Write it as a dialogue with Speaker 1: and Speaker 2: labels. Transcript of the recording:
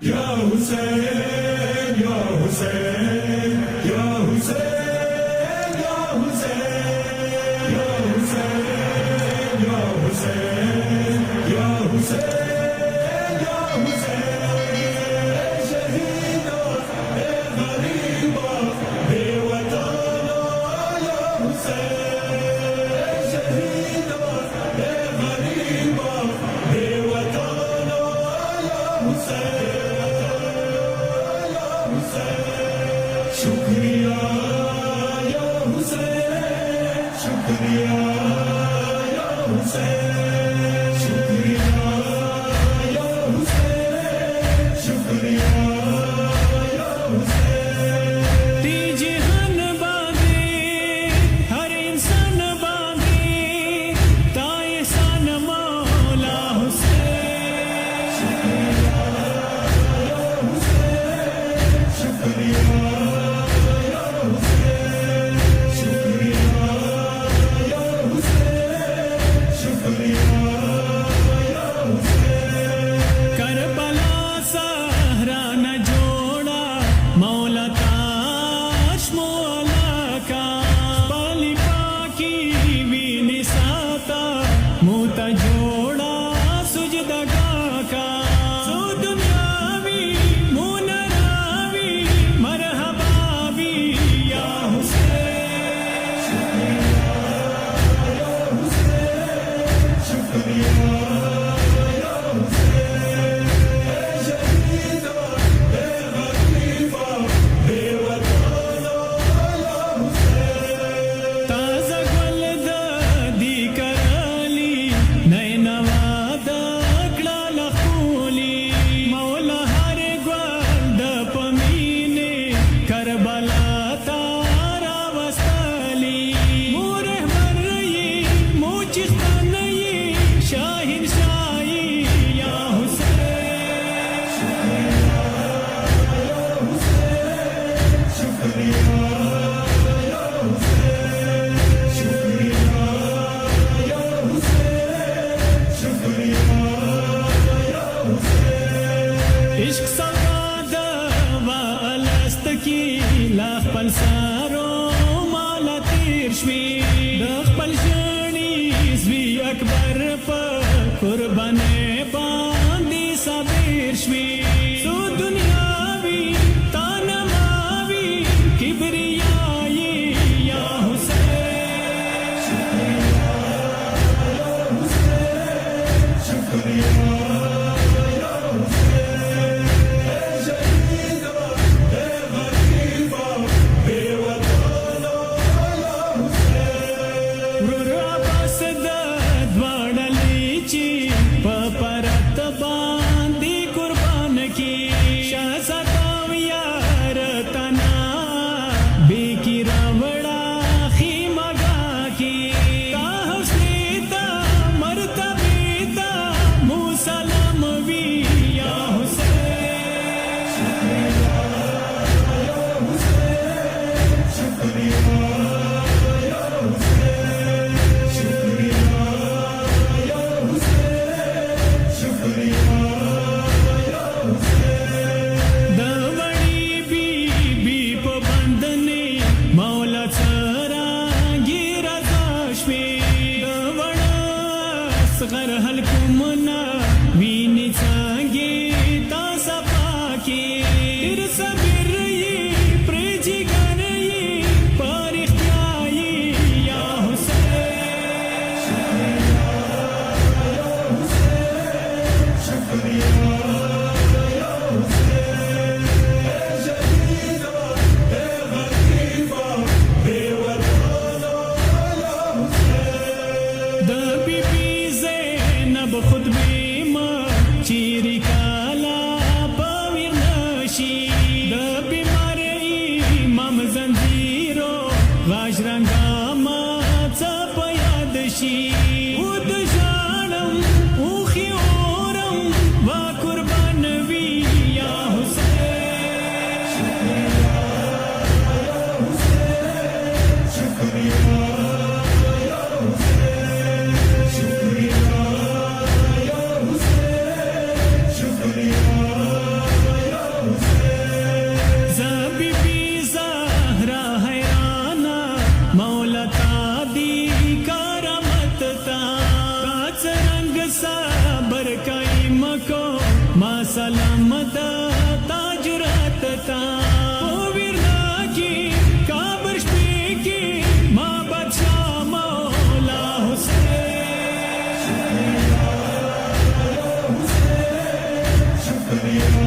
Speaker 1: Ya Hüseyin, Ya Hüseyin, Ya Hüseyin, Ya Hüseyin, Ya Hüseyin, Ya Hüseyin, Ya Hüseyin, Ya Hüseyin, şehida, gariba, bevatana, Ya Hüseyin, şehida, gariba, bevatana, Ya Hüseyin. शुक्रिया या हुसैन, शुक्रिया या हुसैन, शुक्रिया या हुसैन, शुक्रिया या हुसैन।
Speaker 2: तीजहन बांधे हर इंसान बांधे ताए सान मौला हुसैन।
Speaker 1: शुक्रिया या हुसैन, शुक्रिया या हुसैन, शुक्रिया या हुसैन, शुक्रिया या हुसैन।
Speaker 2: करबला सहरा न जोड़ा मौला ताश मौला का पाली पाकी भी निसाता मुता जोड़ा सुजदगा का सो दुनियावी मुनरावी मरहबावी या हुसैन।
Speaker 1: या हुसैन, शुक्रिया या हुसैन, शहीदा, गरीबा, बेवताना, या हुसैन।
Speaker 2: ताजा गुल दी करली नैनवाद कड़ा खूली मौला हर गुल पमीने करबला तारा वस्तली मुरे मरई मुचिस्तनई शाहिन शाही या हुसैन।
Speaker 1: या हुसैन, शुक्रिया या हुसैन, शुक्रिया या हुसैन, शुक्रिया या हुसैन।
Speaker 2: इश्क सवाद व अलस्त की लाख पलसारो माला तीर्शवी दख पलशनी zvi अकबर पर कुर्बाने बांदी सबीर्शवी सो दुनियावी तानमावी किबरियाई या हुसैन।
Speaker 1: या हुसैन, शुक्रिया या हुसैन,
Speaker 2: समद ताजुरत ता वीरना की काबर की माँ बादशाह मौला हुसैन
Speaker 1: शुक्रिया